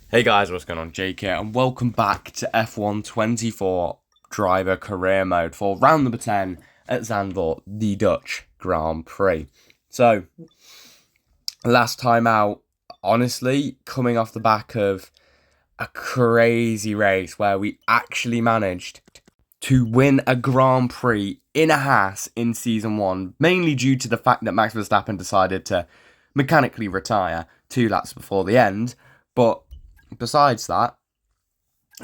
Hey guys, what's going on? Jake here, and welcome back to F124 driver career mode for round number 10 at Zandvoort, the Dutch Grand Prix. So, last time out, honestly, coming off the back of a crazy race where we actually managed to win a Grand Prix in a Haas in Season 1, mainly due to the fact that Max Verstappen decided to mechanically retire 2 laps before the end, but besides that,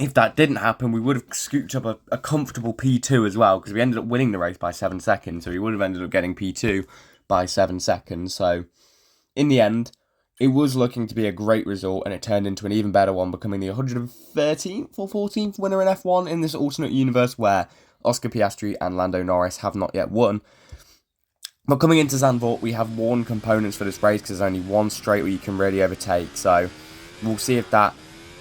if that didn't happen, we would have scooped up a comfortable P2 as well, because we ended up winning the race by 7 seconds, so we would have ended up getting P2 by 7 seconds. So, in the end, it was looking to be a great result, and it turned into an even better one, becoming the 113th or 14th winner in F1 in this alternate universe where Oscar Piastri and Lando Norris have not yet won. But coming into Zandvoort, we have worn components for this race, because there's only one straight where you can really overtake, so we'll see if that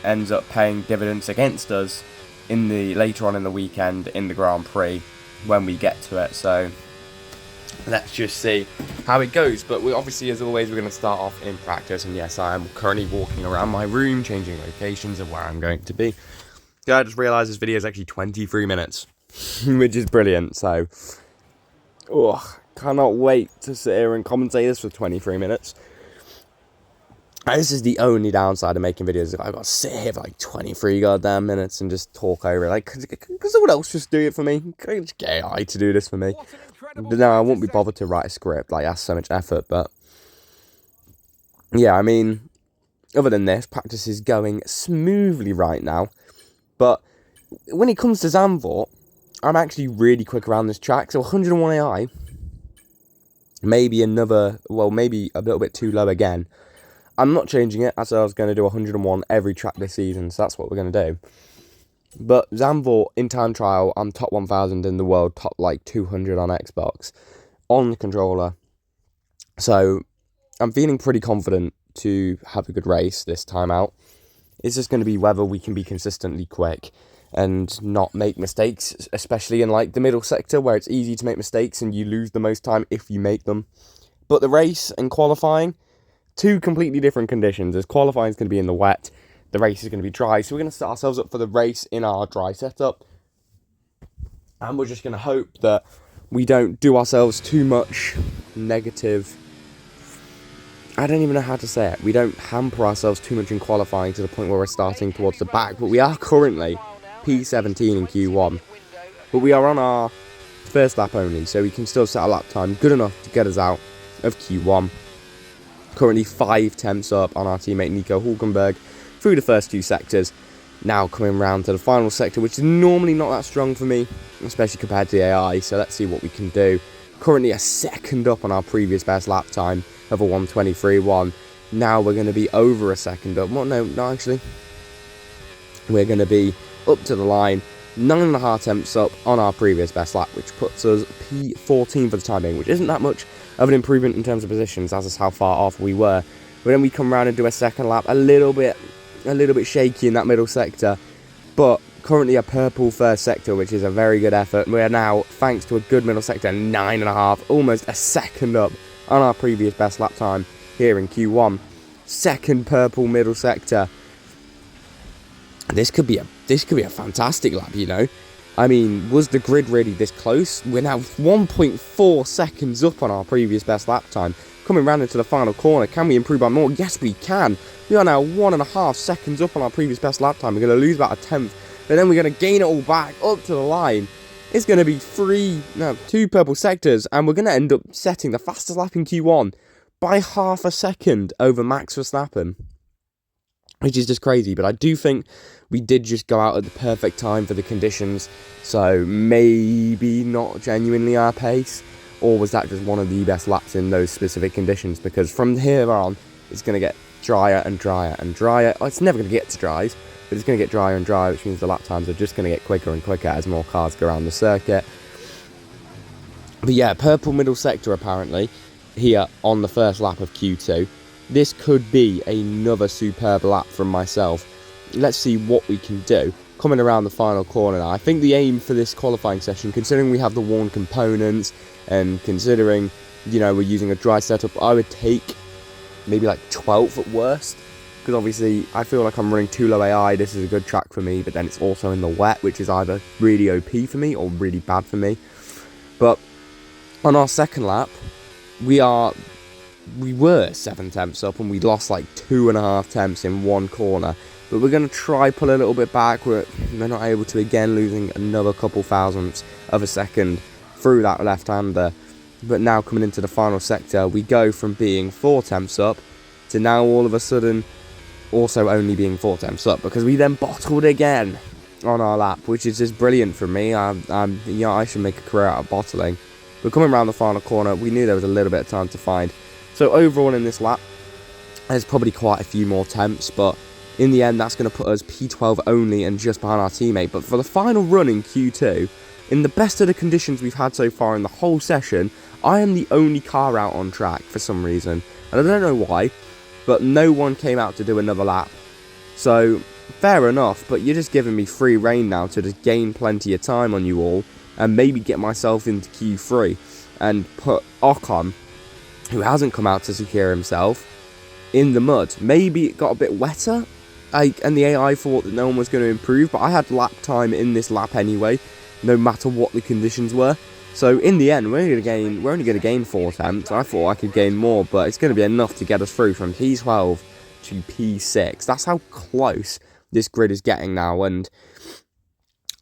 ends up paying dividends against us later on in the weekend in the Grand Prix when we get to it. So let's just see how it goes. But we obviously, as always, we're going to start off in practice. And yes, I am currently walking around my room, changing locations of where I'm going to be. So I just realised this video is actually 23 minutes, which is brilliant. So, cannot wait to sit here and commentate this for 23 minutes. This is the only downside of making videos. I've got to sit here for like 23 goddamn minutes and just talk over it. Like, could someone else just do it for me? Can I just get AI to do this for me? No, I won't be bothered to write a script. Like, that's so much effort. But, yeah, I mean, other than this, practice is going smoothly right now. But when it comes to Zandvoort, I'm actually really quick around this track. So 101 AI, maybe a little bit too low again. I'm not changing it. I said I was going to do 101 every track this season, so that's what we're going to do. But Zandvoort, in time trial, I'm top 1,000 in the world, top like 200 on Xbox, on the controller. So I'm feeling pretty confident to have a good race this time out. It's just going to be whether we can be consistently quick and not make mistakes, especially in like the middle sector where it's easy to make mistakes and you lose the most time if you make them. But the race and qualifying, two completely different conditions, as qualifying is going to be in the wet, the race is going to be dry, so we're going to set ourselves up for the race in our dry setup, and we're just going to hope that we don't do ourselves too much negative, I don't even know how to say it, we don't hamper ourselves too much in qualifying to the point where we're starting towards the back, but we are currently P17 in Q1, but we are on our first lap only, so we can still set a lap time good enough to get us out of Q1. Currently 5 tenths up on our teammate Nico Hulkenberg through the first 2 sectors. Now coming round to the final sector, which is normally not that strong for me, especially compared to the AI, so let's see what we can do. Currently a second up on our previous best lap time of a 1:23.1. Now we're going to be over a second up. Well, no, not actually. We're going to be up to the line, 9.5 tenths up on our previous best lap, which puts us P14 for the time being, which isn't that much of an improvement in terms of positions, as is how far off we were. But then we come around and do a second lap, a little bit shaky in that middle sector, but currently a purple first sector, which is a very good effort. We are now, thanks to a good middle sector, 9.5, almost a second up on our previous best lap time here in Q1. Second purple middle sector. This could be a fantastic lap, you know. I mean, was the grid really this close? We're now 1.4 seconds up on our previous best lap time. Coming round into the final corner, can we improve by more? Yes, we can. We are now 1.5 seconds up on our previous best lap time. We're going to lose about a tenth, but then we're going to gain it all back up to the line. It's going to be 2 purple sectors, and we're going to end up setting the fastest lap in Q1 by half a second over Max Verstappen, which is just crazy. But I do think we did just go out at the perfect time for the conditions, so maybe not genuinely our pace, or was that just one of the best laps in those specific conditions? Because from here on, it's going to get drier and drier and drier. It's never going to get to dries, but it's going to get drier and drier, which means the lap times are just going to get quicker and quicker as more cars go around the circuit. But yeah, purple middle sector apparently here on the first lap of Q2. This could be another superb lap from myself. Let's see what we can do. Coming around the final corner now. I think the aim for this qualifying session, considering we have the worn components and considering, you know, we're using a dry setup, I would take maybe like 12th at worst because obviously I feel like I'm running too low AI. This is a good track for me, but then it's also in the wet, which is either really OP for me or really bad for me. But on our second lap, we were 7 tenths up, and we lost like 2.5 tenths in one corner. But we're going to try pull a little bit back. We're not able to, again, losing another couple thousandths of a second through that left-hander. But now coming into the final sector, we go from being 4 tenths up to now all of a sudden also only being 4 tenths up, because we then bottled again on our lap, which is just brilliant for me. I should make a career out of bottling. But coming around the final corner, we knew there was a little bit of time to find. So overall in this lap, there's probably quite a few more temps, but in the end, that's going to put us P12 only and just behind our teammate. But for the final run in Q2, in the best of the conditions we've had so far in the whole session, I am the only car out on track for some reason. And I don't know why, but no one came out to do another lap. So, fair enough, but you're just giving me free rein now to just gain plenty of time on you all and maybe get myself into Q3 and put Ocon, who hasn't come out to secure himself, in the mud. Maybe it got a bit wetter, and the AI thought that no one was going to improve, but I had lap time in this lap anyway, no matter what the conditions were. So in the end, we're only going to gain 4 tenths. I thought I could gain more, but it's going to be enough to get us through from P12 to P6. That's how close this grid is getting now, and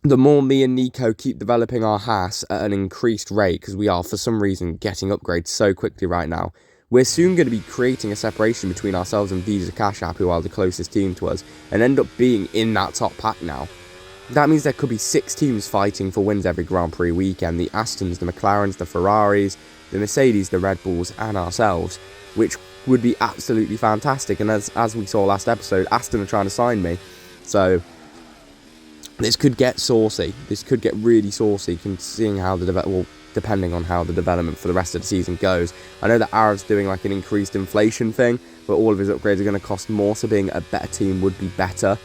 the more me and Nico keep developing our Haas at an increased rate, because we are for some reason getting upgrades so quickly right now, we're soon going to be creating a separation between ourselves and Visa Cash App, who are the closest team to us, and end up being in that top pack now. That means there could be 6 teams fighting for wins every Grand Prix weekend. The Astons, the McLarens, the Ferraris, the Mercedes, the Red Bulls, and ourselves, which would be absolutely fantastic. And as we saw last episode, Aston are trying to sign me. So this could get saucy. This could get really saucy, seeing how depending on how the development for the rest of the season goes. I know that Arab's doing like an increased inflation thing, but all of his upgrades are going to cost more, so being a better team would be better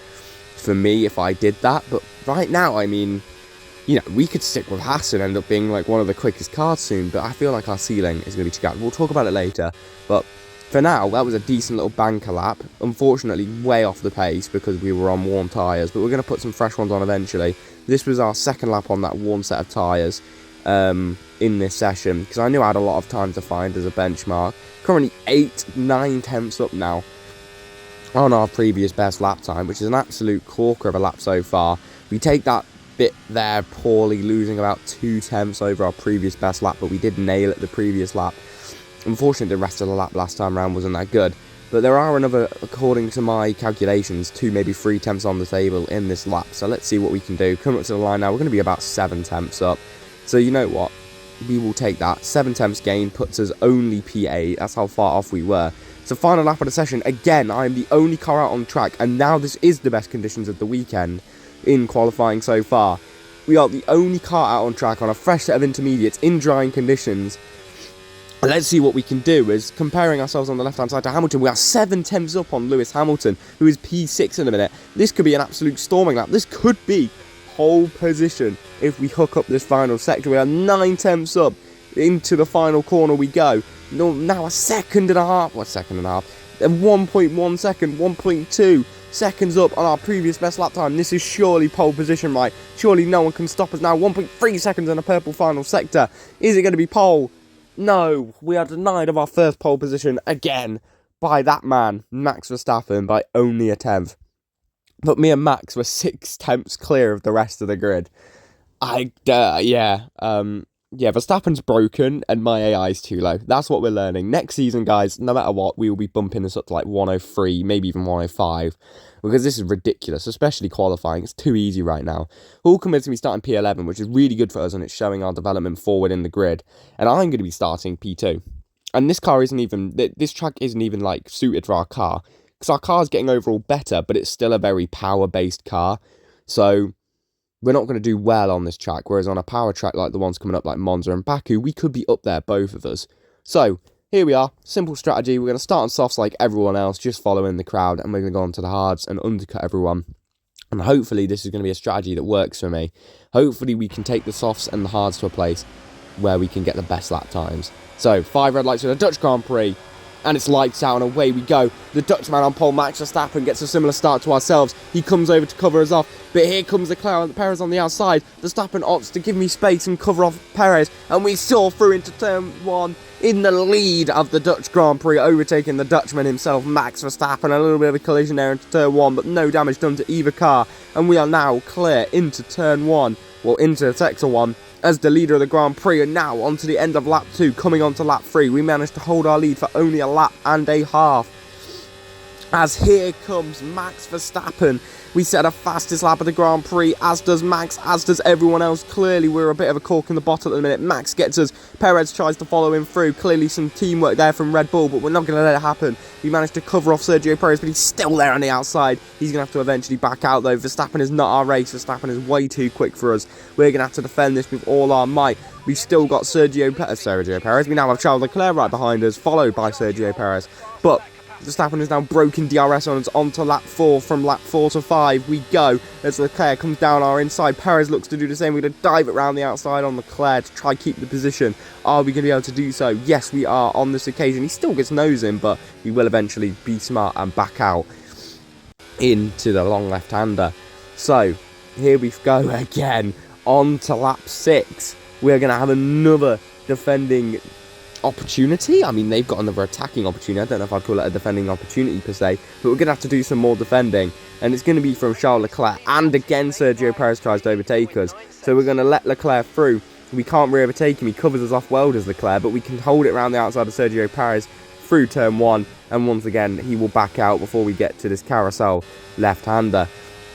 for me if I did that. But right now, I mean, you know, we could stick with Haas and end up being like one of the quickest cars soon, but I feel like our ceiling is going to be too bad. We'll talk about it later, but for now, that was a decent little banker lap. Unfortunately, way off the pace because we were on worn tyres, but we're going to put some fresh ones on eventually. This was our second lap on that worn set of tyres in this session, because I knew I had a lot of time to find as a benchmark. Currently 8-9 tenths up now on our previous best lap time, which is an absolute corker of a lap so far. We take that bit there poorly, losing about 2 tenths over our previous best lap, but we did nail it the previous lap. Unfortunately, the rest of the lap last time around wasn't that good, but there are another, according to my calculations, 2 maybe 3 tenths on the table in this lap, so let's see what we can do. Coming up to the line now, we're going to be about 7 tenths up, so you know what, we will take that. 7 tenths gain puts us only P8, that's how far off we were. So final lap of the session, again, I am the only car out on track, and now this is the best conditions of the weekend in qualifying so far. We are the only car out on track on a fresh set of intermediates in drying conditions. Let's see what we can do. Is comparing ourselves on the left-hand side to Hamilton. We are 7 tenths up on Lewis Hamilton, who is P6 in a minute. This could be an absolute storming lap. This could be pole position if we hook up this final sector. We are 9 tenths up. Into the final corner we go. Now a second and a half. What second and a half? 1.1 second, 1.2 seconds up on our previous best lap time. This is surely pole position, right? Surely no one can stop us now. 1.3 seconds in a purple final sector. Is it going to be pole? No, we are denied of our first pole position again by that man, Max Verstappen, by only a tenth. But me and Max were 6 tenths clear of the rest of the grid. Verstappen's broken and my AI is too low. That's what we're learning. Next season, guys, no matter what, we will be bumping this up to like 103, maybe even 105. Because this is ridiculous, especially qualifying. It's too easy right now. All commits to me starting P11, which is really good for us, and it's showing our development forward in the grid. And I'm going to be starting P2. And this track isn't even like suited for our car. Because our car's getting overall better, but it's still a very power-based car. So we're not going to do well on this track. Whereas on a power track like the ones coming up like Monza and Baku, we could be up there, both of us. So here we are, simple strategy. We're going to start on softs like everyone else, just following the crowd, and we're going to go on to the hards and undercut everyone. And hopefully this is going to be a strategy that works for me. Hopefully we can take the softs and the hards to a place where we can get the best lap times. So 5 red lights for the Dutch Grand Prix. and it's lights out and away we go. The Dutchman on pole, Max Verstappen, gets a similar start to ourselves. He comes over to cover us off, but here comes Leclerc, Perez on the outside. Verstappen opts to give me space and cover off Perez, and we saw through into turn 1 in the lead of the Dutch Grand Prix, overtaking the Dutchman himself, Max Verstappen. A little bit of a collision there into turn 1, but no damage done to either car, and we are now clear into turn 1, well, into sector 1, as the leader of the Grand Prix. And now onto the end of lap 2, coming on to lap 3, we managed to hold our lead for only a lap and a half, as here comes Max Verstappen. We set a fastest lap of the Grand Prix, as does Max, as does everyone else. Clearly, we're a bit of a cork in the bottle at the minute. Max gets us. Perez tries to follow him through. Clearly some teamwork there from Red Bull, but we're not going to let it happen. We managed to cover off Sergio Perez, but he's still there on the outside. He's going to have to eventually back out, though. Verstappen is not our race. Verstappen is way too quick for us. We're going to have to defend this with all our might. We've still got Sergio Perez. We now have Charles Leclerc right behind us, followed by Sergio Perez. But Verstappen has now broken DRS on us onto lap 4. From lap 4 to 5 we go, as Leclerc comes down our inside. Perez looks to do the same. We're going to dive it around the outside on Leclerc to try keep the position. Are we going to be able to do so? Yes, we are on this occasion. He still gets nosing, but he will eventually be smart and back out into the long left-hander. So here we go again, on to lap 6. We're going to have another defending opportunity. I mean, they've got another attacking opportunity. I don't know if I'd call it a defending opportunity per se, but we're going to have to do some more defending, and it's going to be from Charles Leclerc, and again Sergio Perez tries to overtake us, so we're going to let Leclerc through. We can't re-overtake him. He covers us off well, does Leclerc, but we can hold it around the outside of Sergio Perez through turn 1, and once again he will back out before we get to this carousel left-hander.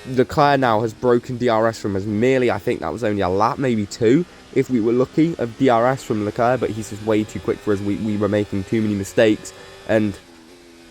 Leclerc now has broken DRS from us merely, I think that was only a lap, maybe 2, if we were lucky, of DRS from Leclerc, but he's just way too quick for us. We were making too many mistakes, and,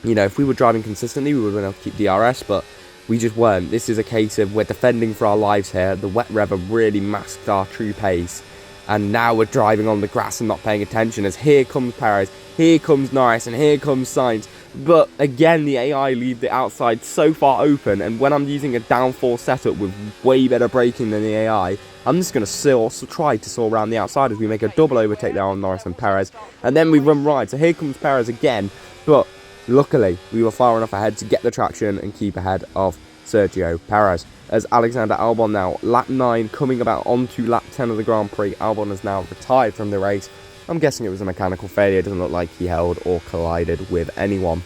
you know, if we were driving consistently, we would have been able to keep DRS, but we just weren't. This is a case of we're defending for our lives here. The wet rev have really masked our true pace, and now we're driving on the grass and not paying attention, as here comes Perez, here comes Norris, and here comes Sainz. But again, the AI leave the outside so far open, and when I'm using a downforce setup with way better braking than the AI, I'm just going to try to saw around the outside as we make a double overtake there on Norris and Perez, and then we run right. So here comes Perez again, but luckily we were far enough ahead to get the traction and keep ahead of Sergio Perez. As Alexander Albon now, lap 9, coming about onto lap 10 of the Grand Prix. Albon is now retired from the race. I'm guessing it was a mechanical failure. It doesn't look like he held or collided with anyone.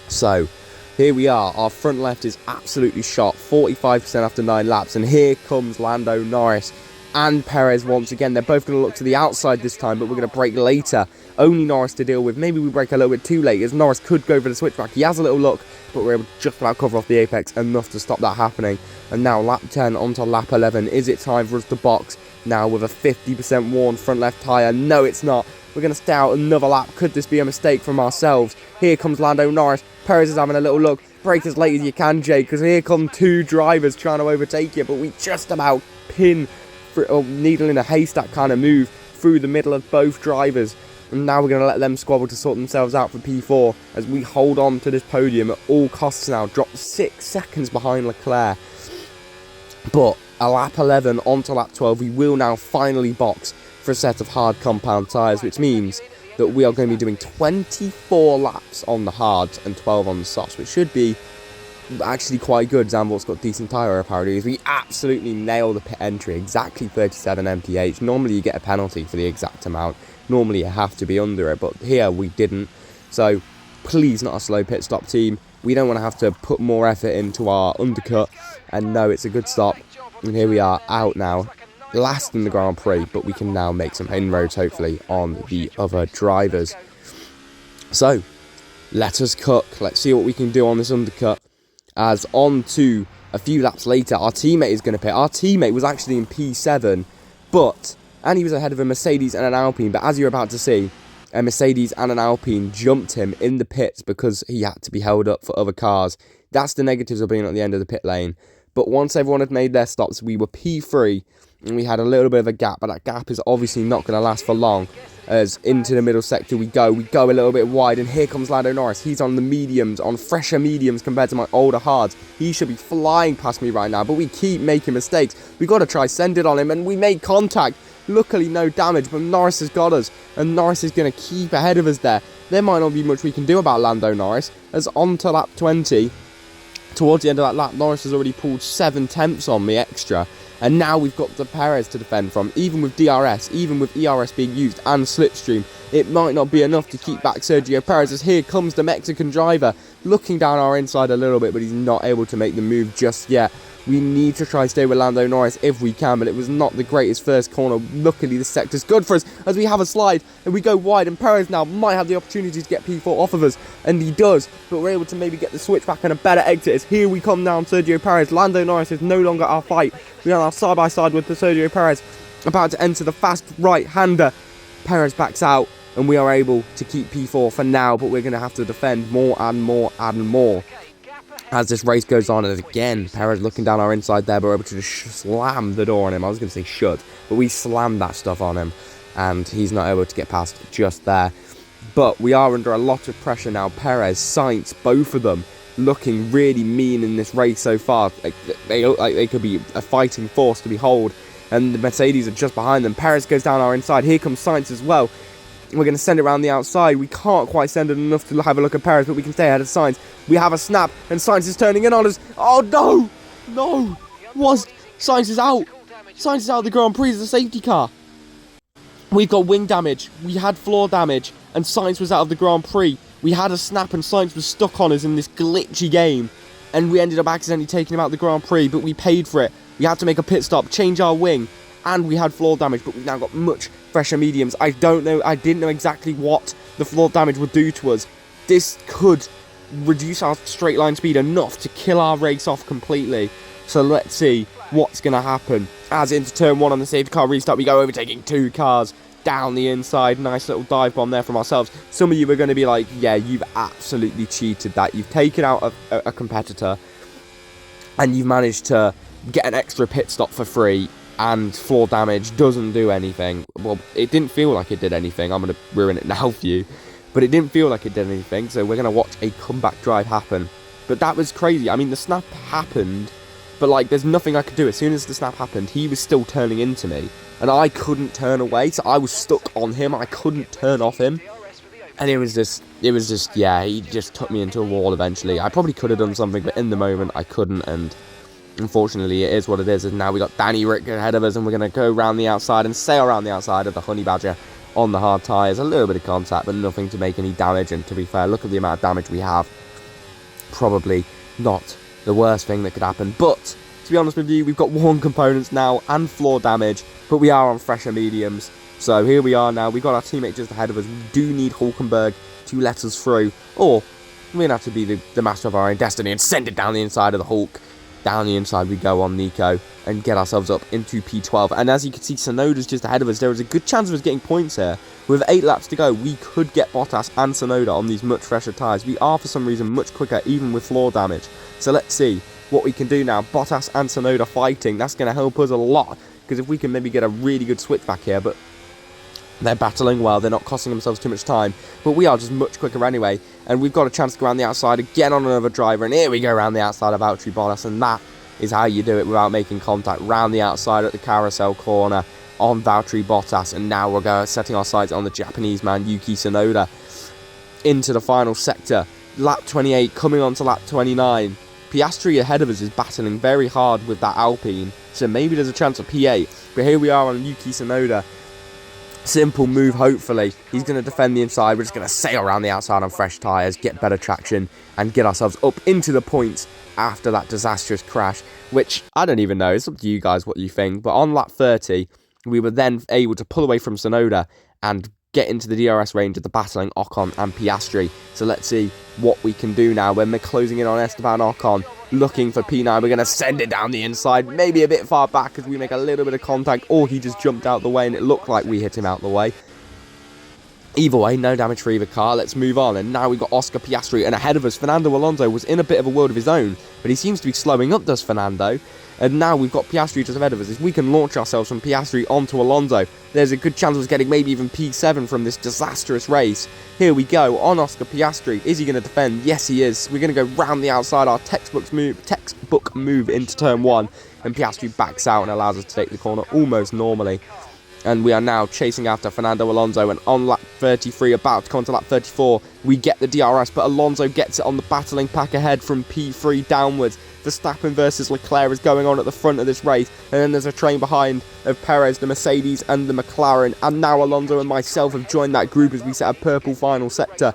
So here we are. Our front left is absolutely shot, 45% after 9 laps. And here comes Lando Norris and Perez once again. They're both going to look to the outside this time, but we're going to brake later. Only Norris to deal with. Maybe we brake a little bit too late, as Norris could go for the switchback. He has a little look, but we're able to just about cover off the apex enough to stop that happening. And now lap 10 onto lap 11. Is it time for us to box now with a 50% worn front left tyre? No, it's not. We're going to stay out another lap. Could this be a mistake from ourselves? Here comes Lando Norris. Perez is having a little look. Brake as late as you can, Jake, because here come 2 drivers trying to overtake you, but we just about pin or needle in a haystack kind of move through the middle of both drivers. And now we're going to let them squabble to sort themselves out for P4 as we hold on to this podium at all costs now. Dropped 6 seconds behind Leclerc. But at lap 11 onto lap 12, we will now finally box for a set of hard compound tyres, which means that we are going to be doing 24 laps on the hards and 12 on the softs, which should be actually quite good. Zandvoort's got decent tyre apparently. We absolutely nailed the pit entry, exactly 37 mph. Normally you get a penalty for the exact amount. Normally you have to be under it, but here we didn't. So please, not a slow pit stop, team. We don't want to have to put more effort into our undercut, and no, it's a good stop. And here we are out now, last in the Grand Prix, but we can now make some inroads hopefully on the other drivers. So let us cook. Let's see what we can do on this undercut. As on to a few laps later, our teammate is going to pit. Our teammate was actually in P7, and he was ahead of a Mercedes and an Alpine, but as you're about to see, a Mercedes and an Alpine jumped him in the pits because he had to be held up for other cars. That's the negatives of being at the end of the pit lane. But once everyone had made their stops, we were P3, and we had a little bit of a gap, but that gap is obviously not going to last for long. As into the middle sector we go a little bit wide, and here comes Lando Norris. He's on the mediums, on fresher mediums compared to my older hards. He should be flying past me right now, but we keep making mistakes. We got to try send it on him, and we made contact. Luckily no damage, but Norris has got us, and Norris is going to keep ahead of us there. There might not be much we can do about Lando Norris, as on to lap 20, towards the end of that lap, Norris has already pulled 7 tenths on me extra. And now we've got the Perez to defend from. Even with DRS, even with ERS being used and slipstream, it might not be enough to keep back Sergio Perez, as here comes the Mexican driver, looking down our inside a little bit, but he's not able to make the move just yet. We need to try stay with Lando Norris if we can, but it was not the greatest first corner. Luckily, the sector's good for us as we have a slide and we go wide, and Perez now might have the opportunity to get P4 off of us, and he does, but we're able to maybe get the switch back and a better exit as here we come down Sergio Perez. Lando Norris is no longer our fight. We are now side by side with the Sergio Perez, about to enter the fast right-hander. Perez backs out, and we are able to keep P4 for now, but we're going to have to defend more and more and more as this race goes on. And again, Perez looking down our inside there, but we're able to just slam the door on him. I was going to say should, but we slammed that stuff on him, and he's not able to get past just there. But we are under a lot of pressure now. Perez, Sainz, both of them looking really mean in this race so far. They look like they could be a fighting force to behold, and the Mercedes are just behind them. Perez goes down our inside. Here comes Sainz as well. We're going to send it around the outside. We can't quite send it enough to have a look at Perez, but we can stay ahead of Sainz. We have a snap, and Sainz is turning in on us. Oh, no! No! Sainz is out. Sainz is out of the Grand Prix as a safety car. We've got wing damage. We had floor damage, and Sainz was out of the Grand Prix. We had a snap, and Sainz was stuck on us in this glitchy game, and we ended up accidentally taking him out of the Grand Prix, but we paid for it. We had to make a pit stop, change our wing, and we had floor damage, but we've now got much fresher mediums. I didn't know exactly what the floor damage would do to us. This could reduce our straight line speed enough to kill our race off completely. So let's see what's going to happen. As into turn 1 on the safety car restart, we go overtaking 2 cars down the inside. Nice little dive bomb there from ourselves. Some of you are going to be like, yeah, you've absolutely cheated that. You've taken out a competitor, and you've managed to get an extra pit stop for free, and floor damage doesn't do anything. Well, it didn't feel like it did anything. I'm going to ruin it now for you. But it didn't feel like it did anything, so we're going to watch a comeback drive happen. But that was crazy. I mean, the snap happened, but like, there's nothing I could do. As soon as the snap happened, he was still turning into me, and I couldn't turn away, so I was stuck on him. I couldn't turn off him. And it was just, yeah, he just took me into a wall eventually. I probably could have done something, but in the moment, I couldn't, and unfortunately, it is what it is. And now we got Danny Rick ahead of us, and we're going to go around the outside and sail around the outside of the Honey Badger on the hard tyres. A little bit of contact, but nothing to make any damage. And to be fair, look at the amount of damage we have. Probably not the worst thing that could happen. But to be honest with you, we've got worn components now and floor damage, but we are on fresher mediums. So here we are now. We've got our teammate just ahead of us. We do need Hulkenberg to let us through, or we're going to have to be the master of our own destiny and send it down the inside of the Hulk. Down the inside we go on Nico and get ourselves up into P12. And as you can see, Tsunoda's just ahead of us. There is a good chance of us getting points here. With 8 laps to go, we could get Bottas and Tsunoda on these much fresher tyres. We are, for some reason, much quicker, even with floor damage. So let's see what we can do now. Bottas and Tsunoda fighting. That's going to help us a lot, because if we can maybe get a really good switch back here, but they're battling well, they're not costing themselves too much time, but we are just much quicker anyway, and we've got a chance to go around the outside again on another driver, and here we go around the outside of Valtteri Bottas, and that is how you do it without making contact. Round the outside at the carousel corner on Valtteri Bottas, and now we're setting our sights on the Japanese man Yuki Tsunoda into the final sector. Lap 28 coming on to lap 29. Piastri ahead of us is battling very hard with that Alpine, so maybe there's a chance of P8, but here we are on Yuki Tsunoda. Simple move, hopefully. He's going to defend the inside. We're just going to sail around the outside on fresh tyres, get better traction, and get ourselves up into the points after that disastrous crash, which I don't even know. It's up to you guys what you think. But on lap 30, we were then able to pull away from Tsunoda and get into the DRS range of the battling Ocon and Piastri. So let's see what we can do now when we're closing in on Esteban Ocon, looking for P9. We're going to send it down the inside, maybe a bit far back as we make a little bit of contact, or he just jumped out the way and it looked like we hit him out the way. Either way, no damage for either car. Let's move on. And now we've got Oscar Piastri, and ahead of us, Fernando Alonso was in a bit of a world of his own, but he seems to be slowing up, does Fernando? And now we've got Piastri just ahead of us. If we can launch ourselves from Piastri onto Alonso, there's a good chance of us getting maybe even P7 from this disastrous race. Here we go on Oscar Piastri. Is he going to defend? Yes, he is. We're going to go round the outside, our textbook move into turn 1, and Piastri backs out and allows us to take the corner almost normally. And we are now chasing after Fernando Alonso, and on lap 33, about to come to lap 34, we get the DRS, but Alonso gets it on the battling pack ahead from P3 downwards. Verstappen versus Leclerc is going on at the front of this race, and then there's a train behind of Perez, the Mercedes and the McLaren, and now Alonso and myself have joined that group as we set a purple final sector.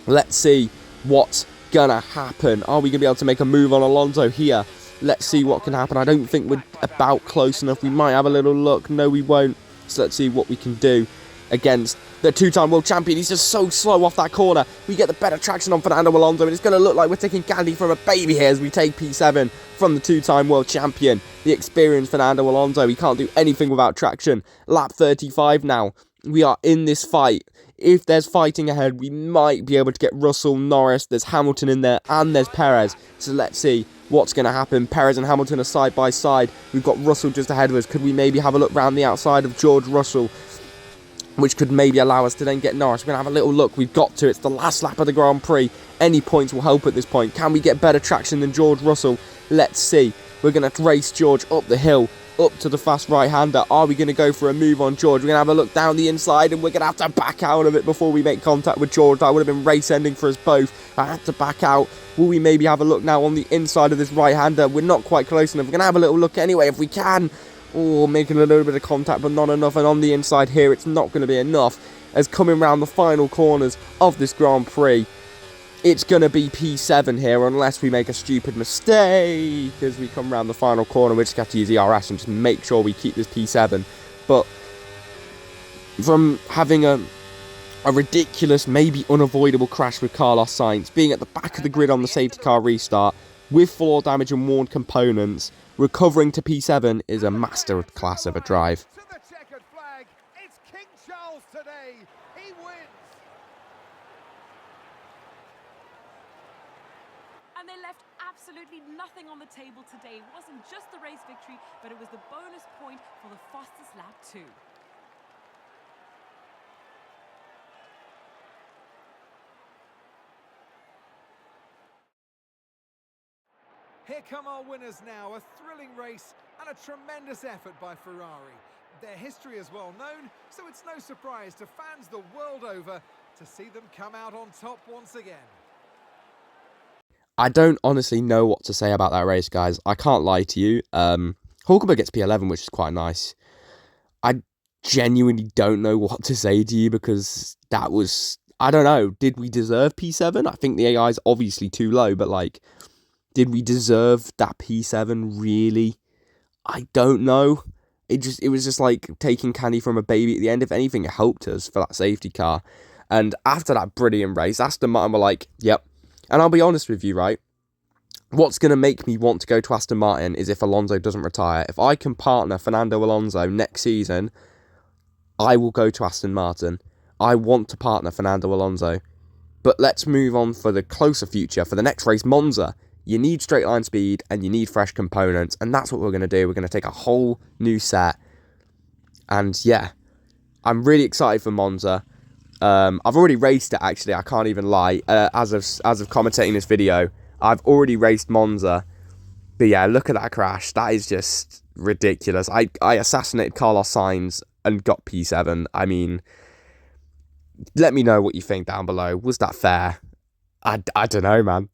Let's see what's gonna happen. Are we gonna be able to make a move on Alonso here? Let's see what can happen. I don't think we're about close enough. We might have a little luck. No, we won't. So let's see what we can do against the two-time world champion. He's just so slow off that corner. We get the better traction on Fernando Alonso, and it's going to look like we're taking candy from a baby here as we take P7 from the two-time world champion. The experienced Fernando Alonso. He can't do anything without traction. Lap 35 now. We are in this fight. If there's fighting ahead, we might be able to get Russell, Norris. There's Hamilton in there, and there's Perez. So let's see what's going to happen. Perez and Hamilton are side by side. We've got Russell just ahead of us. Could we maybe have a look round the outside of George Russell, which could maybe allow us to then get Norris? We're going to have a little look. We've got to. It's the last lap of the Grand Prix. Any points will help at this point. Can we get better traction than George Russell? Let's see. We're going to race George up the hill, up to the fast right-hander. Are we going to go for a move on George? We're going to have a look down the inside, and we're going to have to back out of it before we make contact with George. That would have been race-ending for us both. I had to back out. Will we maybe have a look now on the inside of this right-hander? We're not quite close enough. We're going to have a little look anyway if we can. Oh, making a little bit of contact, but not enough. And on the inside here, it's not going to be enough. As coming round the final corners of this Grand Prix, it's going to be P7 here, unless we make a stupid mistake. As we come round the final corner, we just have to use ERS and just make sure we keep this P7. But from having a ridiculous, maybe unavoidable crash with Carlos Sainz, being at the back of the grid on the safety car restart, with floor damage and worn components, recovering to P7 is a masterclass of a drive. And they left absolutely nothing on the table today. It wasn't just the race victory, but it was the bonus point for the fastest lap too. Here come our winners now, a thrilling race and a tremendous effort by Ferrari. Their history is well known, so it's no surprise to fans the world over to see them come out on top once again. I don't honestly know what to say about that race, guys. I can't lie to you. Hulkenberg gets P11, which is quite nice. I genuinely don't know what to say to you, because that was... I don't know. Did we deserve P7? I think the AI is obviously too low, but like... Did we deserve that P7, really? I don't know. It was just like taking candy from a baby at the end. If anything, it helped us for that safety car. And after that brilliant race, Aston Martin were like, yep. And I'll be honest with you, right? What's going to make me want to go to Aston Martin is if Alonso doesn't retire. If I can partner Fernando Alonso next season, I will go to Aston Martin. I want to partner Fernando Alonso. But let's move on for the closer future. For the next race, Monza. You need straight line speed and you need fresh components, and that's what we're going to do. We're going to take a whole new set, and yeah, I'm really excited for Monza. I've already raced it, actually. I can't even lie. As of commentating this video, I've already raced Monza. But yeah, look at that crash. That is just ridiculous. I assassinated Carlos Sainz and got P7. I mean, let me know what you think down below. Was that fair? I don't know, man.